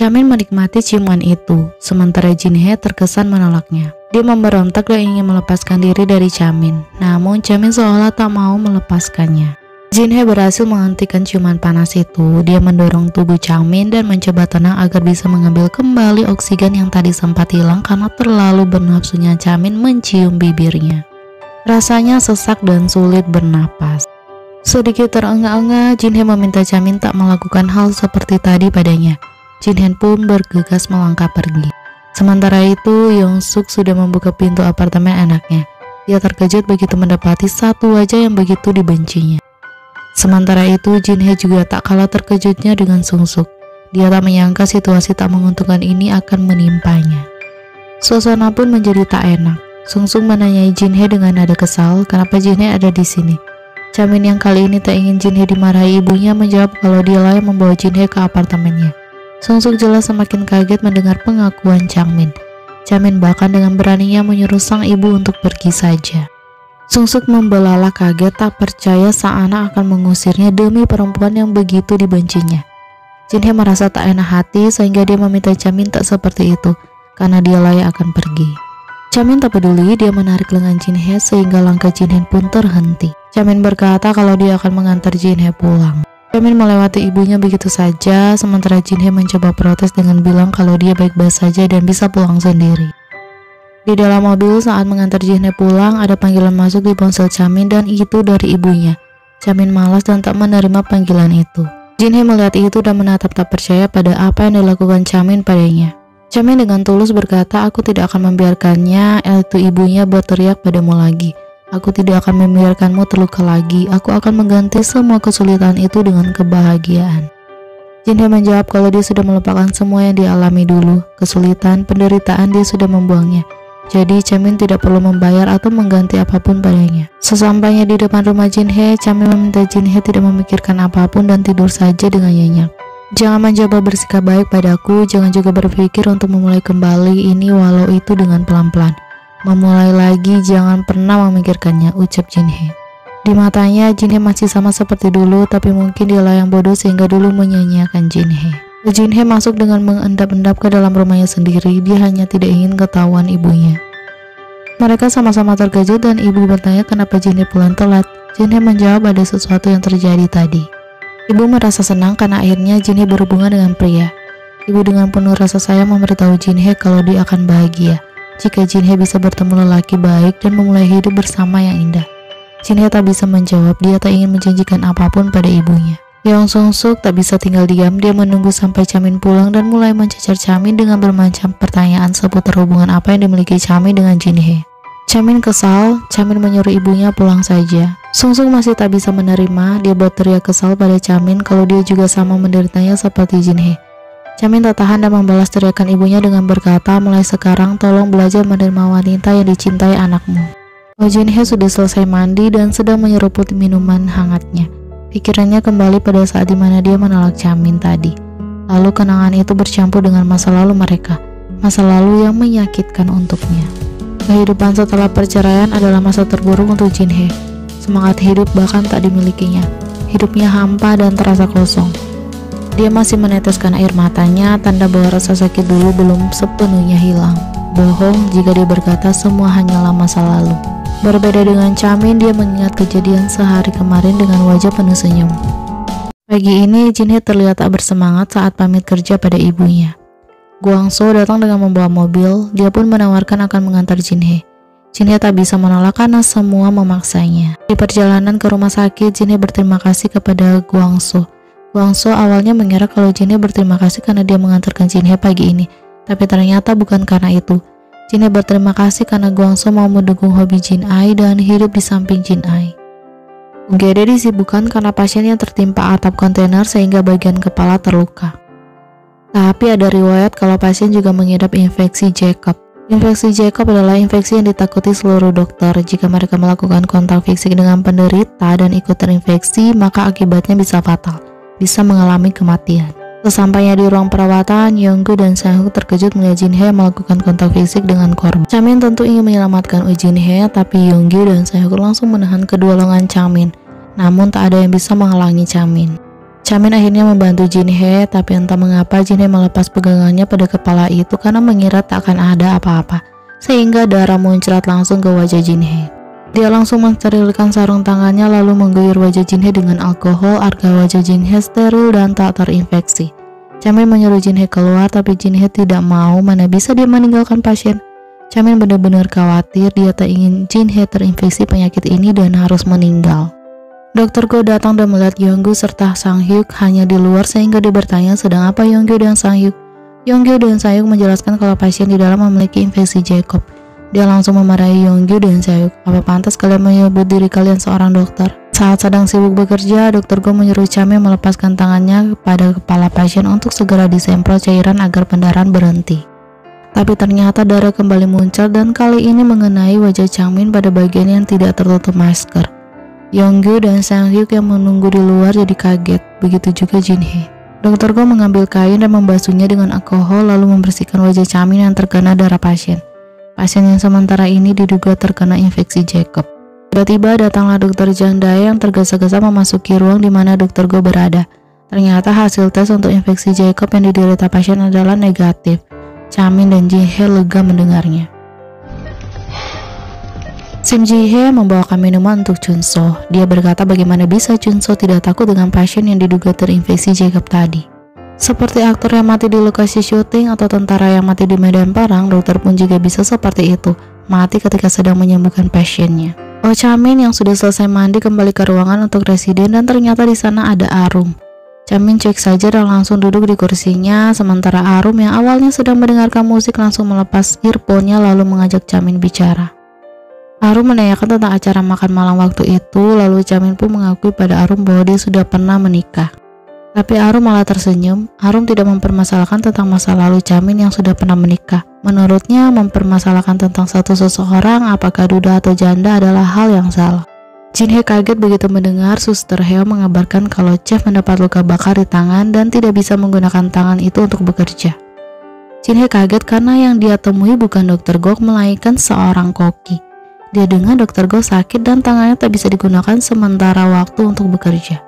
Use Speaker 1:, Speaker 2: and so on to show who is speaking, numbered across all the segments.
Speaker 1: Chamin menikmati ciuman itu, sementara Jinhae terkesan menolaknya. Dia memberontak dan ingin melepaskan diri dari Chamin, namun Chamin seolah tak mau melepaskannya. Jinhae berhasil menghentikan ciuman panas itu. Dia mendorong tubuh Chamin dan mencoba tenang agar bisa mengambil kembali oksigen yang tadi sempat hilang karena terlalu bernafsunya Chamin mencium bibirnya. Rasanya sesak dan sulit bernapas. Sedikit terengah-engah, Jinhae meminta Chamin tak melakukan hal seperti tadi padanya. Jinhae pun bergegas melangkah pergi. Sementara itu, Yongsuk sudah membuka pintu apartemen anaknya. Dia terkejut begitu mendapati satu wajah yang begitu dibencinya. Sementara itu, Jinhae juga tak kalah terkejutnya dengan Sungsuk. Dia tak menyangka situasi tak menguntungkan ini akan menimpanya. Suasana pun menjadi tak enak. Sungsuk menanyai Jinhae dengan nada kesal, kenapa Jinhae ada di sini. Chamin yang kali ini tak ingin Jinhae dimarahi ibunya menjawab kalau dialah yang membawa Jinhae ke apartemennya. Sungsuk jelas semakin kaget mendengar pengakuan Chamin. Chamin bahkan dengan beraninya menyuruh sang ibu untuk pergi saja. Sungsuk membelalak kaget tak percaya sang anak akan mengusirnya demi perempuan yang begitu dibencinya. Jinhae merasa tak enak hati sehingga dia meminta Chamin tak seperti itu karena dia layak akan pergi. Chamin tak peduli, dia menarik lengan Jinhae sehingga langkah Jinhae pun terhenti. Chamin berkata kalau dia akan mengantar Jinhae pulang. Chamin melewati ibunya begitu saja, sementara Jinhae mencoba protes dengan bilang kalau dia baik-baik saja dan bisa pulang sendiri. Di dalam mobil saat mengantar Jinhae pulang, ada panggilan masuk di ponsel Chamin dan itu dari ibunya. Chamin malas dan tak menerima panggilan itu. Jinhae melihat itu dan menatap tak percaya pada apa yang dilakukan Chamin padanya. Chamin dengan tulus berkata, aku tidak akan membiarkannya, yaitu ibunya berteriak padamu lagi. Aku tidak akan membiarkanmu terluka lagi. Aku akan mengganti semua kesulitan itu dengan kebahagiaan. Jinhae menjawab kalau dia sudah melupakan semua yang dialami dulu. Kesulitan, penderitaan dia sudah membuangnya. Jadi Chamin tidak perlu membayar atau mengganti apapun padanya. Sesampainya di depan rumah Jinhae, Chamin meminta Jinhae tidak memikirkan apapun dan tidur saja dengan nyenyak. Jangan mencoba bersikap baik padaku. Jangan juga berpikir untuk memulai kembali ini walau itu dengan pelan-pelan. Memulai lagi, jangan pernah memikirkannya, ucap Jinhae. Di matanya, Jinhae masih sama seperti dulu, tapi mungkin dialah yang bodoh sehingga dulu menyanyiakan Jinhae. Jinhae masuk dengan mengendap-endap ke dalam rumahnya sendiri, dia hanya tidak ingin ketahuan ibunya. Mereka sama-sama terkejut dan ibu bertanya kenapa Jinhae pulang telat. Jinhae menjawab ada sesuatu yang terjadi tadi. Ibu merasa senang karena akhirnya Jinhae berhubungan dengan pria. Ibu dengan penuh rasa sayang memberitahu Jinhae kalau dia akan bahagia jika Jinhae bisa bertemu lelaki baik dan memulai hidup bersama yang indah. Jinhae tak bisa menjawab, dia tak ingin menjanjikan apapun pada ibunya. Sungsuk tak bisa tinggal diam, dia menunggu sampai Chamin pulang dan mulai mencecar Chamin dengan bermacam pertanyaan seputar hubungan apa yang dimiliki Chamin dengan Jinhae. Chamin kesal, Chamin menyuruh ibunya pulang saja. Sungsuk masih tak bisa menerima, dia berteriak kesal pada Chamin kalau dia juga sama menderitanya seperti Jinhae. Chamin tak tahan dan membalas teriakan ibunya dengan berkata, mulai sekarang tolong belajar menerima wanita yang dicintai anakmu. Jinhae sudah selesai mandi dan sedang menyeruput minuman hangatnya. Pikirannya kembali pada saat dimana dia menolak Chamin tadi. Lalu kenangan itu bercampur dengan masa lalu mereka, masa lalu yang menyakitkan untuknya. Kehidupan setelah perceraian adalah masa terburuk untuk Jinhae. Semangat hidup bahkan tak dimilikinya. Hidupnya hampa dan terasa kosong. Dia masih meneteskan air matanya, tanda bahwa rasa sakit dulu belum sepenuhnya hilang. Bohong jika dia berkata semua hanyalah masa lalu. Berbeda dengan Chamin, dia mengingat kejadian sehari kemarin dengan wajah penuh senyum. Pagi ini, Jinhae terlihat tak bersemangat saat pamit kerja pada ibunya. Guangso datang dengan membawa mobil, dia pun menawarkan akan mengantar Jinhae. Jinhae tak bisa menolak karena semua memaksanya. Di perjalanan ke rumah sakit, Jinhae berterima kasih kepada Guangso. Guangso awalnya mengira kalau Jinhae berterima kasih karena dia mengantarkan Jinhae pagi ini, tapi ternyata bukan karena itu. Jinhae berterima kasih karena Guangso mau mendukung hobi Jin-ai dan hidup di samping Jin-ai. UGD disibukkan karena pasien yang tertimpa atap kontainer sehingga bagian kepala terluka. Tapi ada riwayat kalau pasien juga mengidap infeksi Jacob. Infeksi Jacob adalah infeksi yang ditakuti seluruh dokter. Jika mereka melakukan kontak fisik dengan penderita dan ikut terinfeksi, maka akibatnya bisa fatal. Bisa mengalami kematian. Sesampainya di ruang perawatan, Yonggu dan Sang-hook terkejut melihat Jinhae melakukan kontak fisik dengan korban. Chamin tentu ingin menyelamatkan Jinhae, tapi Yonggu dan Sang-hook langsung menahan kedua lengan Chamin. Namun tak ada yang bisa menghalangi Chamin. Chamin akhirnya membantu Jin Hye, tapi entah mengapa Jin Hye melepas pegangannya pada kepala itu karena mengira tak akan ada apa-apa, sehingga darah muncrat langsung ke wajah Jin Hye. Dia langsung mensterilkan sarung tangannya lalu mengguyur wajah Jin Hye dengan alkohol agar wajah Jin Hye steril dan tak terinfeksi. Chamin menyuruh Jin Hye keluar, tapi Jin Hye tidak mau, mana bisa dia meninggalkan pasien. Chamin benar-benar khawatir, dia tak ingin Jin Hye terinfeksi penyakit ini dan harus meninggal. Dr. Go datang dan melihat Yonggu serta Sang Hyuk hanya di luar sehingga dia bertanya sedang apa Yonggu dan Sang Hyuk. Yonggu dan Sang Hyuk menjelaskan kalau pasien di dalam memiliki infeksi Jacob. Dia langsung memarahi Yonggu dan Sang Hyuk. Apa pantas kalian menyebut diri kalian seorang dokter? Saat sedang sibuk bekerja, Dr. Go menyuruh Chamin melepaskan tangannya pada kepala pasien untuk segera disemprot cairan agar pendarahan berhenti. Tapi ternyata darah kembali muncul dan kali ini mengenai wajah Chamin pada bagian yang tidak tertutup masker. Yonggu dan Sang Hyuk yang menunggu di luar jadi kaget, begitu juga Jin Hye. Dr. Go mengambil kain dan membasuhnya dengan alkohol lalu membersihkan wajah Chamin yang terkena darah pasien. Pasien yang sementara ini diduga terkena infeksi Jacob. Tiba-tiba datanglah Dr. Jang Dae yang tergesa-gesa memasuki ruang di mana Dr. Go berada. Ternyata hasil tes untuk infeksi Jacob yang diderita pasien adalah negatif. Chamin dan Jin Hye lega mendengarnya. Sim Ji Hye membawakan minuman untuk Chunso. Dia berkata bagaimana bisa Chunso tidak takut dengan pasien yang diduga terinfeksi Jacob tadi. Seperti aktor yang mati di lokasi syuting atau tentara yang mati di medan perang, dokter pun juga bisa seperti itu, mati ketika sedang menyembuhkan pasiennya. Oh Chamin yang sudah selesai mandi kembali ke ruangan untuk residen dan ternyata di sana ada Arum. Chamin cek saja dan langsung duduk di kursinya, sementara Arum yang awalnya sedang mendengarkan musik langsung melepas earphone-nya lalu mengajak Chamin bicara. Arum menanyakan tentang acara makan malam waktu itu, lalu Chamin pun mengakui pada Arum bahwa dia sudah pernah menikah. Tapi Arum malah tersenyum. Arum tidak mempermasalahkan tentang masa lalu Chamin yang sudah pernah menikah. Menurutnya, mempermasalahkan tentang satu seseorang, apakah duda atau janda adalah hal yang salah. Jin Hye kaget begitu mendengar Suster Heo mengabarkan kalau Chef mendapat luka bakar di tangan dan tidak bisa menggunakan tangan itu untuk bekerja. Jin Hye kaget karena yang dia temui bukan Dr. Gok melainkan seorang koki. Dia dengar Dr. Go sakit dan tangannya tak bisa digunakan sementara waktu untuk bekerja.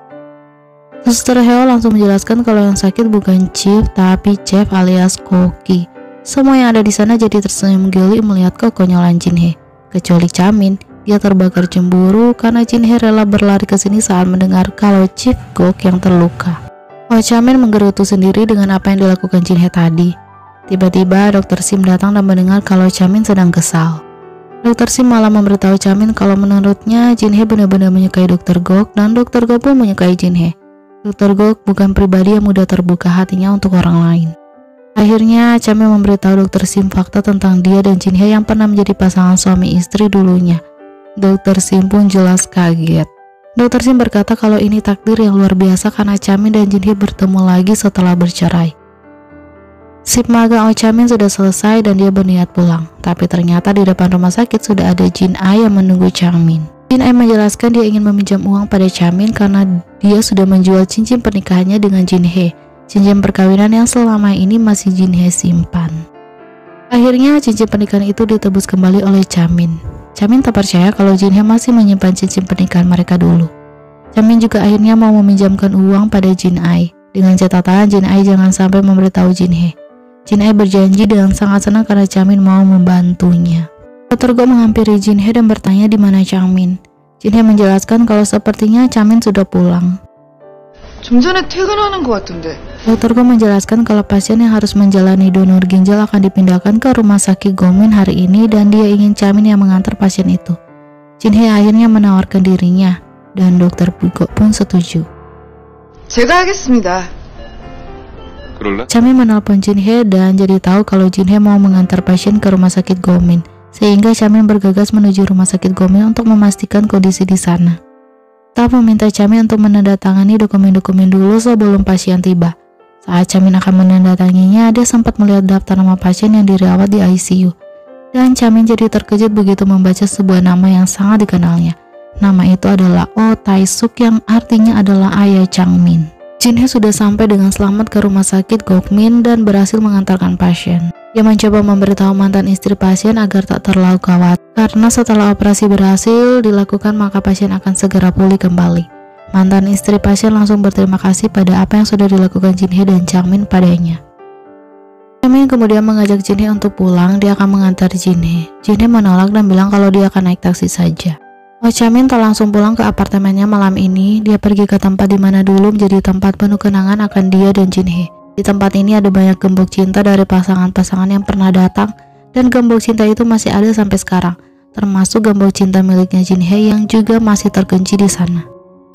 Speaker 1: Suster Heo langsung menjelaskan kalau yang sakit bukan Chief tapi Chef alias Koki. Semua yang ada di sana jadi tersenyum geli melihat kekonyolan Jin Hye. Kecuali Chamin, dia terbakar cemburu karena Jin Hye rela berlari ke sini saat mendengar kalau Chief Gok yang terluka. Oh Chamin menggerutu sendiri dengan apa yang dilakukan Jin Hye tadi. Tiba-tiba Dr. Sim datang dan mendengar kalau Chamin sedang kesal. Dr. Sim malah memberitahu Chamin kalau menurutnya Jin Hye benar-benar menyukai Dr. Gok dan Dr. Gok pun menyukai Jin Hye. Dr. Gok bukan pribadi yang mudah terbuka hatinya untuk orang lain. Akhirnya Chamin memberitahu Dr. Sim fakta tentang dia dan Jin Hye yang pernah menjadi pasangan suami istri dulunya. Dr. Sim pun jelas kaget. Dr. Sim berkata kalau ini takdir yang luar biasa karena Chamin dan Jin Hye bertemu lagi setelah bercerai. Sip magang Oh Chamin sudah selesai dan dia berniat pulang. Tapi ternyata di depan rumah sakit sudah ada Jin Ai yang menunggu Chamin. Jin Ai menjelaskan dia ingin meminjam uang pada Chamin karena dia sudah menjual cincin pernikahannya dengan Jin Hye. Cincin perkawinan yang selama ini masih Jin Hye simpan. Akhirnya cincin pernikahan itu ditebus kembali oleh Chamin. Chamin tak percaya kalau Jin Hye masih menyimpan cincin pernikahan mereka dulu. Chamin juga akhirnya mau meminjamkan uang pada Jin Ai dengan catatan Jin Ai jangan sampai memberitahu Jin Hye. Jin Ai berjanji dengan sangat senang karena Chamin mau membantunya. Dr. Go menghampiri Jin Hye dan bertanya di mana Chamin. Jin Hye menjelaskan kalau sepertinya Chamin sudah pulang.
Speaker 2: 좀 전에 퇴근하는 것 같은데.
Speaker 1: Dr. Go menjelaskan kalau pasien yang harus menjalani donor ginjal akan dipindahkan ke rumah sakit Gomin hari ini dan dia ingin Chamin yang mengantar pasien itu. Jin Hye akhirnya menawarkan dirinya dan Dr. Go pun setuju.
Speaker 2: 제가 하겠습니다.
Speaker 1: Chamin menelpon Jin Hye dan jadi tahu kalau Jin Hye mau mengantar pasien ke rumah sakit Gomin, sehingga Chamin bergegas menuju rumah sakit Gomin untuk memastikan kondisi di sana. Tak meminta Chamin untuk menandatangani dokumen-dokumen dulu sebelum pasien tiba. Saat Chamin akan menandatanginya, dia sempat melihat daftar nama pasien yang dirawat di ICU. Dan Chamin jadi terkejut begitu membaca sebuah nama yang sangat dikenalnya. Nama itu adalah Oh Tae-suk yang artinya adalah ayah Changmin. Jin Hye sudah sampai dengan selamat ke rumah sakit Gokmin dan berhasil mengantarkan pasien. Dia mencoba memberitahu mantan istri pasien agar tak terlalu khawatir karena setelah operasi berhasil dilakukan maka pasien akan segera pulih kembali. Mantan istri pasien langsung berterima kasih pada apa yang sudah dilakukan Jin Hye dan Chang Min padanya. Chang Min kemudian mengajak Jin Hye untuk pulang, dia akan mengantar Jin Hye. Jin Hye menolak dan bilang kalau dia akan naik taksi saja. Chang Min tak langsung pulang ke apartemennya malam ini, dia pergi ke tempat di mana dulu menjadi tempat penuh kenangan akan dia dan Jin Hye. Di tempat ini ada banyak gembok cinta dari pasangan-pasangan yang pernah datang, dan gembok cinta itu masih ada sampai sekarang, termasuk gembok cinta miliknya Jin Hye yang juga masih terkunci di sana.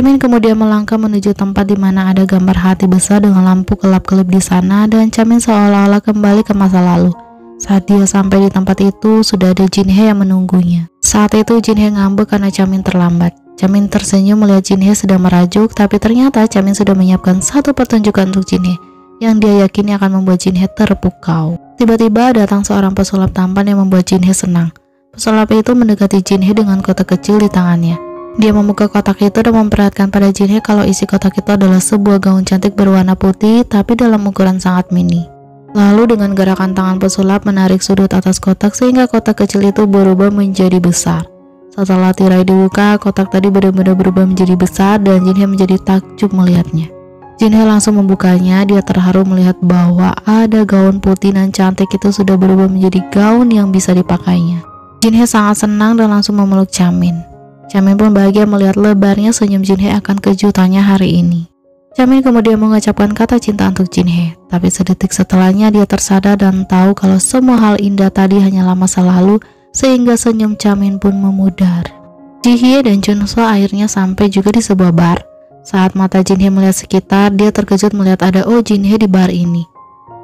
Speaker 1: Min kemudian melangkah menuju tempat di mana ada gambar hati besar dengan lampu kelap-kelip di sana, dan Chamin seolah-olah kembali ke masa lalu. Saat dia sampai di tempat itu, sudah ada Jin Hye yang menunggunya. Saat itu Jin Hye ngambek karena Chamin terlambat. Chamin tersenyum melihat Jin Hye sedang merajuk, tapi ternyata Chamin sudah menyiapkan satu pertunjukan untuk Jin Hye yang dia yakini akan membuat Jin Hye terpukau. Tiba-tiba datang seorang pesulap tampan yang membuat Jin Hye senang. Pesulap itu mendekati Jin Hye dengan kotak kecil di tangannya. Dia membuka kotak itu dan memperlihatkan pada Jin Hye kalau isi kotak itu adalah sebuah gaun cantik berwarna putih tapi dalam ukuran sangat mini. Lalu dengan gerakan tangan pesulap menarik sudut atas kotak sehingga kotak kecil itu berubah menjadi besar. Setelah tirai dibuka, kotak tadi benar-benar berubah menjadi besar dan Jin Hye menjadi takjub melihatnya. Jin Hye langsung membukanya, dia terharu melihat bahwa ada gaun putih dan cantik itu sudah berubah menjadi gaun yang bisa dipakainya. Jin Hye sangat senang dan langsung memeluk Chamin. Chamin pun bahagia melihat lebarnya senyum Jin Hye akan kejutannya hari ini. Chamin kemudian mengucapkan kata cinta untuk Jin Hye, tapi sedetik setelahnya dia tersadar dan tahu kalau semua hal indah tadi hanyalah masa lalu, sehingga senyum Chamin pun memudar. Ji Hye dan Chun So akhirnya sampai juga di sebuah bar. Saat mata Jin Hye melihat sekitar, dia terkejut melihat ada Jin Hye di bar ini.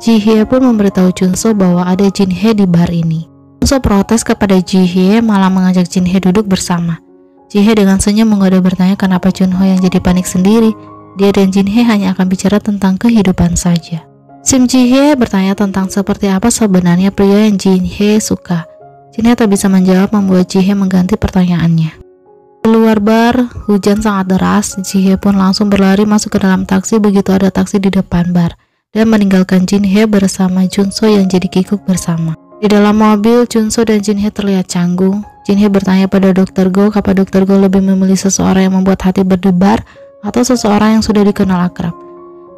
Speaker 1: Ji Hye pun memberitahu Chun So bahwa ada Jin Hye di bar ini. Chun So protes kepada Ji Hye, malah mengajak Jin Hye duduk bersama. Ji Hye dengan senyum menggoda bertanya kenapa Chun Ho yang jadi panik sendiri. Dia dan Jin Hye hanya akan bicara tentang kehidupan saja. Sim Ji Hye bertanya tentang seperti apa sebenarnya pria yang Jin Hye suka. Jin Hye tak bisa menjawab, membuat Ji Hye mengganti pertanyaannya. Keluar bar, hujan sangat deras. Ji Hye pun langsung berlari masuk ke dalam taksi begitu ada taksi di depan bar, dan meninggalkan Jin Hye bersama Chun So yang jadi kikuk bersama. Di dalam mobil, Chun So dan Jin Hye terlihat canggung. Jin Hye bertanya pada Dr. Go apa Dr. Go lebih memilih seseorang yang membuat hati berdebar atau seseorang yang sudah dikenal akrab.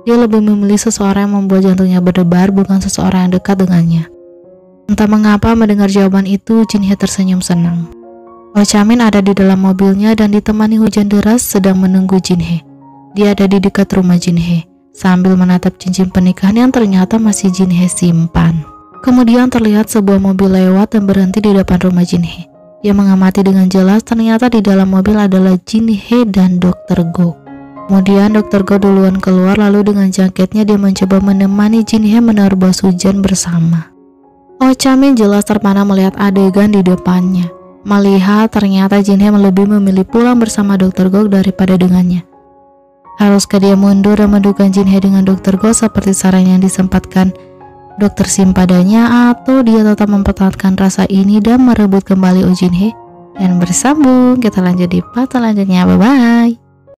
Speaker 1: Dia lebih memilih seseorang yang membuat jantungnya berdebar, bukan seseorang yang dekat dengannya. Entah mengapa mendengar jawaban itu, Jin Hye tersenyum senang. Chamin ada di dalam mobilnya dan ditemani hujan deras sedang menunggu Jin Hye. Dia ada di dekat rumah Jin Hye sambil menatap cincin pernikahan yang ternyata masih Jin Hye simpan. Kemudian terlihat sebuah mobil lewat dan berhenti di depan rumah Jin Hye. Dia mengamati dengan jelas, ternyata di dalam mobil adalah Jin Hye dan Dr. Go. Kemudian Dr. Go duluan keluar, lalu dengan jaketnya dia mencoba menemani Jin Hye menerobos hujan bersama. Chamin jelas terpana melihat adegan di depannya. Melihat ternyata Jin Hye lebih memilih pulang bersama Dr. Go daripada dengannya. Haruskah dia mundur dan mendukung Jin Hye dengan Dr. Go seperti saran yang disempatkan Dokter Sim padanya, atau dia tetap mempertahankan rasa ini dan merebut kembali Jin Hye? Dan bersambung, kita lanjut di part selanjutnya. Bye bye.